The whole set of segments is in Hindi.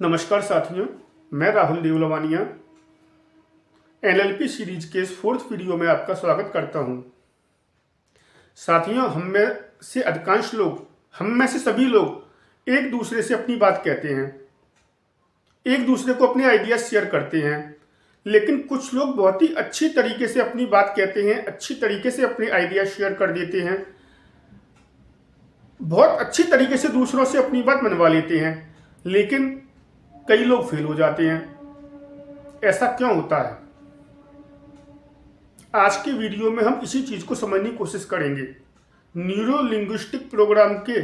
नमस्कार साथियों, मैं राहुल देवलवानिया एनएलपी सीरीज के इस 4th वीडियो में आपका स्वागत करता हूं। साथियों, हम में से सभी लोग एक दूसरे से अपनी बात कहते हैं, एक दूसरे को अपने आइडियाज शेयर करते हैं, लेकिन कुछ लोग बहुत ही अच्छी तरीके से अपनी बात कहते हैं, अच्छी तरीके से अपने आइडियाज शेयर कर देते हैं, बहुत अच्छी तरीके से दूसरों से अपनी बात मनवा लेते हैं, लेकिन कई लोग फेल हो जाते हैं। ऐसा क्यों होता है? आज के वीडियो में हम इसी चीज को समझने की कोशिश करेंगे। न्यूरो लिंग्विस्टिक प्रोग्राम के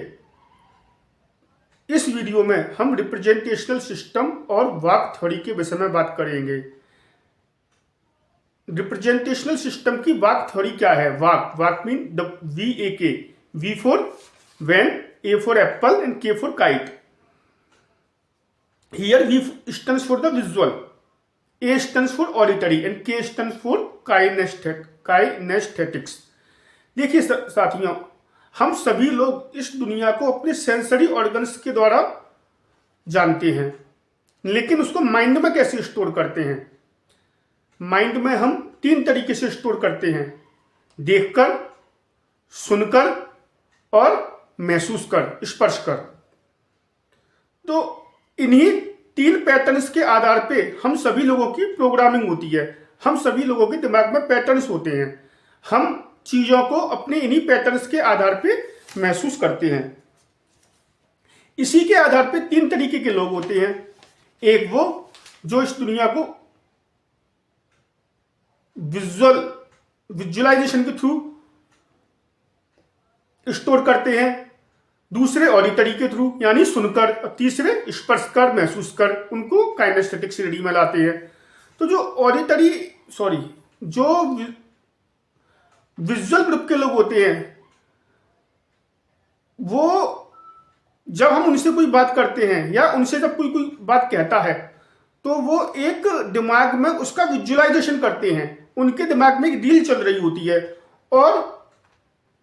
इस वीडियो में हम रिप्रेजेंटेशनल सिस्टम और वाक थ्योरी के विषय में बात करेंगे। रिप्रेजेंटेशनल सिस्टम की वाक थ्योरी क्या है? VAK mean VAK, V for van, A for apple and K for kite. Here V stands for the visual, A stands for auditory and K stands for kinesthetics। देखिए साथियों, हम सभी लोग इस दुनिया को अपने सेंसरी ऑर्गन्स के द्वारा जानते हैं, लेकिन उसको माइंड में कैसे स्टोर करते हैं? माइंड में हम 3 तरीके से स्टोर करते हैं: देखकर, सुनकर और महसूस कर, स्पर्श कर। तो इन्हीं 3 पैटर्न्स के आधार पे हम सभी लोगों की प्रोग्रामिंग होती है। हम सभी लोगों के दिमाग में पैटर्न्स होते हैं। हम चीजों को अपने इन्हीं पैटर्न्स के आधार पे महसूस करते हैं। इसी के आधार पे 3 तरीके के लोग होते हैं। एक वो जो इस दुनिया को विजुअलाइजेशन के थ्रू स्टोर करते हैं, दूसरे ऑडिटरी के थ्रू यानी सुनकर, और तीसरे स्पर्श कर, महसूस कर, उनको काइनेस्थेटिक श्रेणी में लाते हैं। तो जो विजुअल ग्रुप के लोग होते हैं, वो जब हम उनसे कोई बात करते हैं या उनसे जब कोई बात कहता है, तो वो एक दिमाग में उसका विजुअलाइजेशन करते हैं। उनके दिमाग में एक रील चल रही होती है और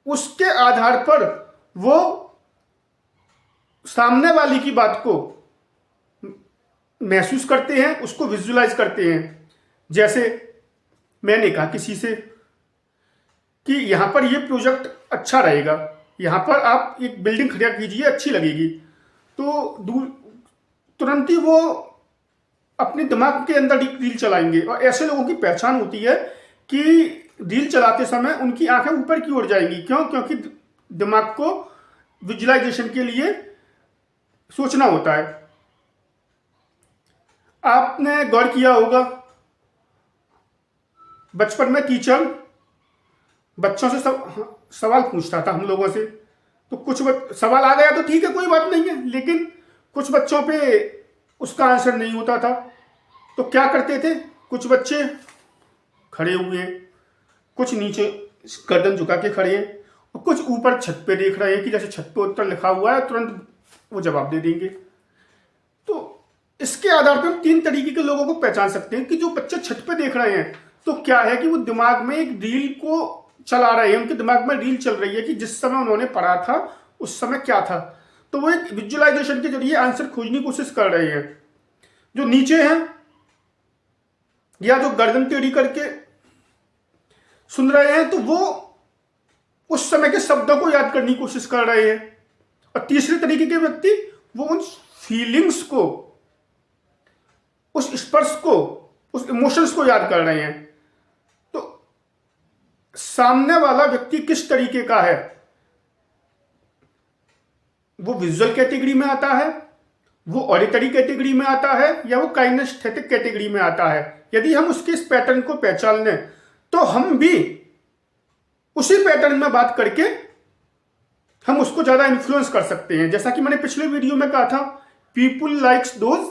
उसके आधार पर वो सामने वाली की बात को महसूस करते हैं, उसको विजुअलाइज करते हैं। जैसे मैंने कहा किसी से कि यहां पर ये प्रोजेक्ट अच्छा रहेगा, यहां पर आप एक बिल्डिंग खड़ा कीजिए, अच्छी लगेगी, तो तुरंत ही वो अपने दिमाग के अंदर रील चलाएंगे। और ऐसे लोगों की पहचान होती है कि रील चलाते समय उनकी आंखें ऊपर की ओर जाएंगी। क्यों? क्योंकि दिमाग को विजुअलाइजेशन के लिए सोचना होता है। आपने गौर किया होगा, बचपन में टीचर बच्चों से सवाल पूछता था हम लोगों से, तो कुछ सवाल आ गया तो ठीक है, कोई बात नहीं है, लेकिन कुछ बच्चों पे उसका आंसर नहीं होता था। तो क्या करते थे? कुछ बच्चे खड़े हुए हैं, कुछ नीचे गर्दन झुका के खड़े हैं, और कुछ ऊपर छत पे देख रहे हैं कि जैसे छत पे उत्तर लिखा हुआ है, तुरंत वो जवाब दे देंगे। तो इसके आधार पर हम 3 तरीके के लोगों को पहचान सकते हैं कि जो बच्चे छत पे देख रहे हैं, तो क्या है कि वो दिमाग में एक रील को चला रहे हैं, उनके दिमाग में रील चल रही है कि जिस समय उन्होंने पढ़ा था उस समय क्या था। तो वो एक विजुअलाइजेशन के जरिए आंसर खोजने की कोशिश कर रहे हैं। जो नीचे हैं या जो गर्दन टेढ़ी करके सुन रहे हैं, तो वो उस समय के शब्दों को याद करने की कोशिश कर रहे हैं। और तीसरे तरीके के व्यक्ति वो उन फीलिंग्स को, उस स्पर्श को, उस इमोशंस को याद कर रहे हैं। तो सामने वाला व्यक्ति किस तरीके का है, वो विजुअल कैटेगरी में आता है, वो ऑडिटरी कैटेगरी में आता है, या वो काइनेस्थेटिक कैटेगरी में आता है। यदि हम उसके इस पैटर्न को पहचान लें, तो हम भी उसी पैटर्न में बात करके हम उसको ज्यादा इन्फ्लुएंस कर सकते हैं। जैसा कि मैंने पिछले वीडियो में कहा था, people likes those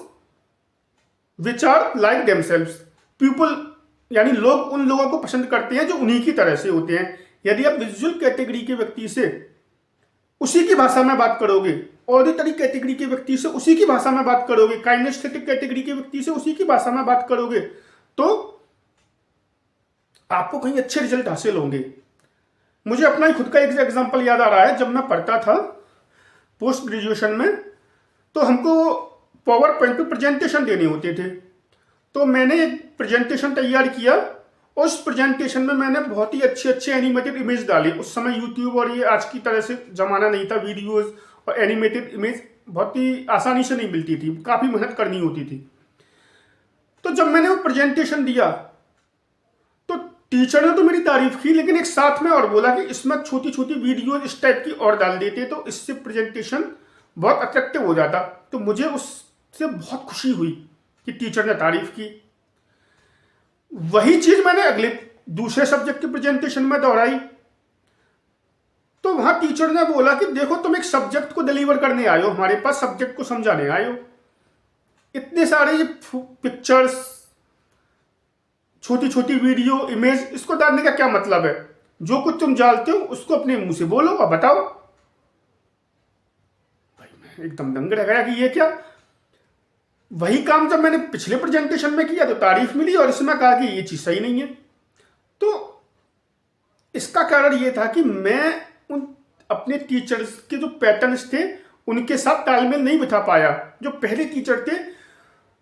which are like themselves. People यानी लोग उन लोगों को पसंद करते हैं जो उन्हीं की तरह से होते हैं। यदि आप विजुअल कैटेगरी के व्यक्ति से उसी की भाषा में बात करोगे, ऑडिटरी कैटेगरी के व्यक्ति से उसी की भाषा में बात करोगे, काइनेस्थेटिक कैटेगरी के व्यक्ति से उसी की भाषा में बात करोगे, तो आपको कहीं अच्छे रिजल्ट हासिल होंगे। मुझे अपना ही खुद का एक एग्जांपल याद आ रहा है। जब मैं पढ़ता था पोस्ट ग्रेजुएशन में, तो हमको पावर पॉइंट पे प्रेजेंटेशन देने होते थे। तो मैंने एक प्रेजेंटेशन तैयार किया। उस प्रेजेंटेशन में मैंने बहुत ही अच्छे अच्छे एनिमेटेड इमेज डाले। उस समय यूट्यूब और ये आज की तरह से ज़माना नहीं था, वीडियोज़ और एनिमेटेड इमेज बहुत ही आसानी से नहीं मिलती थी, काफ़ी मेहनत करनी होती थी। तो जब मैंने वो प्रेजेंटेशन दिया तो टीचर ने तो मेरी तारीफ की, लेकिन एक साथ में और बोला कि इसमें छोटी छोटी वीडियो इस टाइप की और डाल देते तो इससे प्रेजेंटेशन बहुत अट्रैक्टिव हो जाता। तो मुझे उससे बहुत खुशी हुई कि टीचर ने तारीफ की। वही चीज मैंने अगले दूसरे सब्जेक्ट की प्रेजेंटेशन में दोहराई। तो वहां टीचर ने बोला कि देखो तुम एक सब्जेक्ट को डिलीवर करने आए हो, हमारे पास सब्जेक्ट को समझाने आए हो, इतने सारे ये पिक्चर्स, छोटी छोटी वीडियो, इमेज, इसको डालने का क्या मतलब है? जो कुछ तुम जानते हो उसको अपने मुंह से बोलो और बताओ। भाई मैं एकदम दंग रह गया कि ये क्या। वही काम जब मैंने पिछले प्रेजेंटेशन में किया तो तारीफ मिली और इसमें कहा कि ये चीज सही नहीं है। तो इसका कारण ये था कि मैं उन अपने टीचर्स के जो पैटर्न्स थे उनके साथ तालमेल नहीं बिठा पाया। जो पहले टीचर थे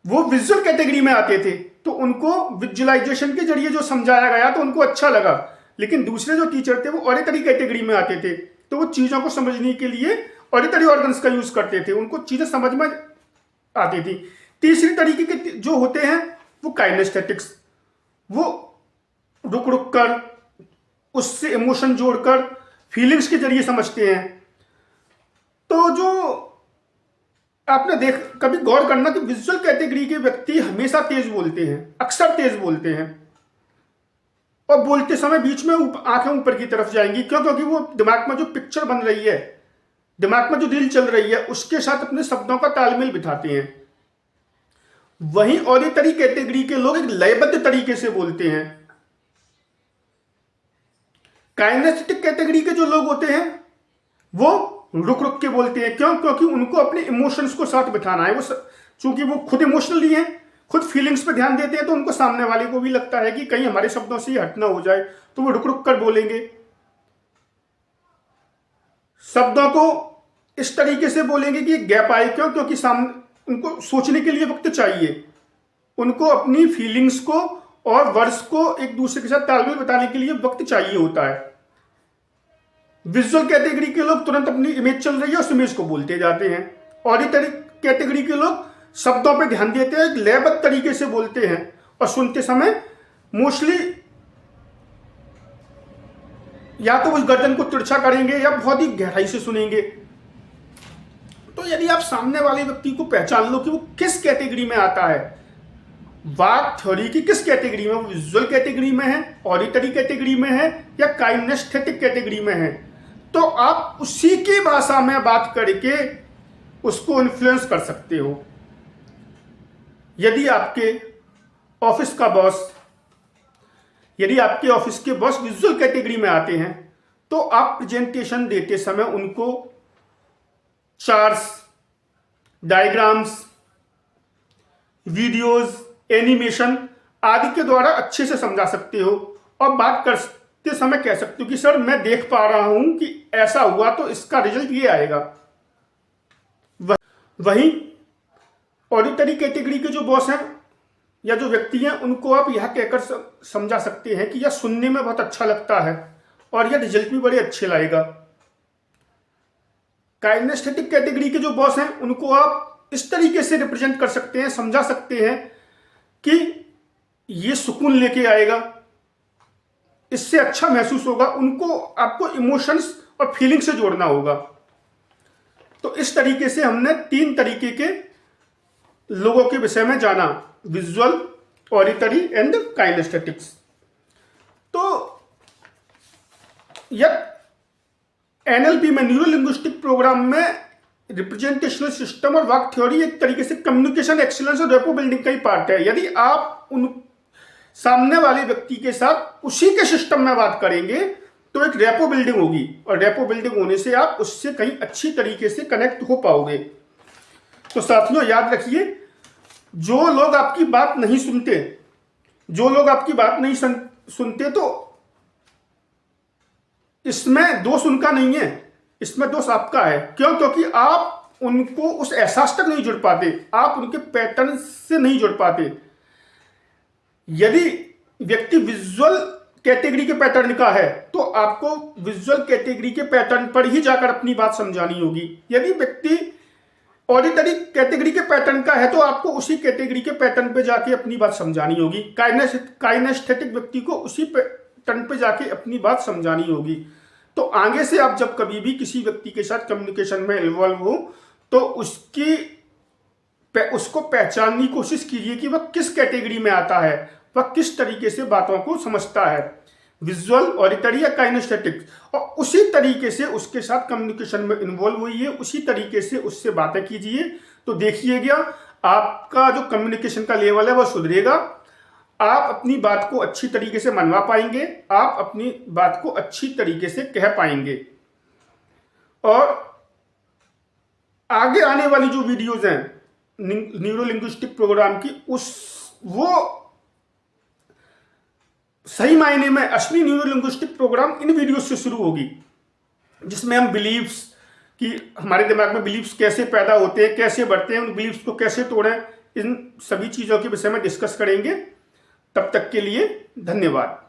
वो विजुअल कैटेगरी में आते थे तो उनको विजुअलाइजेशन के जरिए जो समझाया गया तो उनको अच्छा लगा, लेकिन दूसरे जो टीचर थे वो ऑडिटरी कैटेगरी में आते थे तो वो चीज़ों को समझने के लिए ऑडिटरी ऑर्गन्स का यूज़ करते थे, उनको चीज़ें समझ में आती थी। तीसरी तरीके के जो होते हैं वो काइनेस्थेटिक्स, वो रुक रुक कर उससे इमोशन जोड़कर फीलिंग्स के जरिए समझते हैं। तो जो आपने कभी गौर करना कि विजुअल कैटेगरी के व्यक्ति हमेशा तेज बोलते हैं, अक्सर तेज बोलते हैं, और बोलते समय बीच में आंखें ऊपर की तरफ जाएंगी। क्यों? क्योंकि वो दिमाग में जो पिक्चर बन रही है, दिमाग में जो रील चल रही है, उसके साथ अपने शब्दों का तालमेल बिठाते हैं। वहीं ऑडिटरी कैटेगरी के लोग एक लयबद्ध तरीके से बोलते हैं। काइनेस्थेटिक कैटेगरी के जो लोग होते हैं वो रुक रुक के बोलते हैं। क्यों? क्योंकि उनको अपने इमोशंस को साथ बिठाना है। चूंकि वो खुद इमोशनली हैं, खुद फीलिंग्स पे ध्यान देते हैं, तो उनको सामने वाले को भी लगता है कि कहीं हमारे शब्दों से हट ना हो जाए, तो वो रुक रुक कर बोलेंगे। शब्दों को इस तरीके से बोलेंगे कि गैप आए। क्यों? क्योंकि सामने उनको सोचने के लिए वक्त चाहिए, उनको अपनी फीलिंग्स को और वर्ड्स को एक दूसरे के साथ तालमेल बताने के लिए वक्त चाहिए होता है। विजुअल कैटेगरी के लोग तुरंत अपनी इमेज चल रही है उस इमेज को बोलते जाते हैं। ऑडिटरी कैटेगरी के लोग शब्दों पे ध्यान देते हैं, एक लयबद्ध तरीके से बोलते हैं और सुनते समय मोस्टली या तो उस गर्दन को तिरछा करेंगे या बहुत ही गहराई से सुनेंगे। तो यदि आप सामने वाले व्यक्ति को पहचान लो कि वो किस कैटेगरी में आता है, वाक थ्योरी की किस कैटेगरी में, वो विजुअल कैटेगरी में है, ऑडिटरी कैटेगरी में है या काइनेस्थेटिक कैटेगरी में है, तो आप उसी की भाषा में बात करके उसको इन्फ्लुएंस कर सकते हो। यदि आपके ऑफिस के बॉस विजुअल कैटेगरी में आते हैं तो आप प्रेजेंटेशन देते समय उनको चार्ट्स, डायग्राम्स, वीडियोस, एनिमेशन आदि के द्वारा अच्छे से समझा सकते हो और बात करते समय कह सकते हो कि सर मैं देख पा रहा हूं कि ऐसा हुआ तो इसका रिजल्ट ये आएगा। वहीं ऑडिटरी कैटेगरी के जो बॉस हैं या जो व्यक्ति हैं उनको आप यह कहकर समझा सकते हैं कि यह सुनने में बहुत अच्छा लगता है और यह रिजल्ट भी बड़े अच्छे लाएगा। काइनेस्थेटिक कैटेगरी के जो बॉस हैं उनको आप इस तरीके से रिप्रेजेंट कर सकते हैं, समझा सकते हैं कि ये सुकून लेके आएगा, इससे अच्छा महसूस होगा। उनको आपको इमोशंस और फीलिंग से जोड़ना होगा। तो इस तरीके से हमने 3 तरीके के लोगों के विषय में जाना, विजुअल, ऑडिटरी एंड काइनेस्थेटिक्स। तो यह एनएलपी में, न्यूरो लिंग्विस्टिक प्रोग्राम में, रिप्रेजेंटेशनल सिस्टम और वाक थ्योरी एक तरीके से कम्युनिकेशन एक्सीलेंस और रेपो बिल्डिंग का ही पार्ट है। यदि आप उन सामने वाले व्यक्ति के साथ उसी के सिस्टम में बात करेंगे तो एक रेपो बिल्डिंग होगी और रेपो बिल्डिंग होने से आप उससे कहीं अच्छी तरीके से कनेक्ट हो पाओगे। तो साथियों याद रखिए, जो लोग आपकी बात नहीं सुनते, तो इसमें दोष उनका नहीं है, इसमें दोष आपका है। क्यों? क्योंकि आप उनको उस एहसास तक नहीं जुड़ पाते, आप उनके पैटर्न से नहीं जुड़ पाते। यदि व्यक्ति विजुअल कैटेगरी के पैटर्न का है तो आपको विजुअल कैटेगरी के पैटर्न पर ही जाकर अपनी बात समझानी होगी। यदि व्यक्ति ऑडिटरी कैटेगरी के पैटर्न का है तो आपको उसी कैटेगरी के पैटर्न पे जाके अपनी बात समझानी होगी। काइनेस्थेटिक व्यक्ति को उसी पैटर्न पे जाके अपनी बात समझानी होगी। तो आगे से आप जब कभी भी किसी व्यक्ति के साथ कम्युनिकेशन में इन्वॉल्व हो तो उसको पहचानने की कोशिश कीजिए कि वह किस कैटेगरी में आता है, वह किस तरीके से बातों को समझता है, विजुअल, ऑडिटरी या काइनेस्थेटिक, और उसी तरीके से उसके साथ कम्युनिकेशन में इन्वॉल्व होइए, उसी तरीके से उससे बातें कीजिए। तो देखिएगा आपका जो कम्युनिकेशन का लेवल है वह सुधरेगा, आप अपनी बात को अच्छी तरीके से मनवा पाएंगे, आप अपनी बात को अच्छी तरीके से कह पाएंगे। और आगे आने वाली जो वीडियोज हैं न्यूरो लिंग्विस्टिक प्रोग्राम की, वो सही मायने में असली न्यूरो लिंग्विस्टिक प्रोग्राम इन वीडियो से शुरू होगी, जिसमें हम बिलीव्स कि हमारे दिमाग में बिलीव्स कैसे पैदा होते हैं, कैसे बढ़ते हैं, उन बिलीव्स को कैसे तोड़ें, इन सभी चीज़ों के विषय में डिस्कस करेंगे। तब तक के लिए धन्यवाद।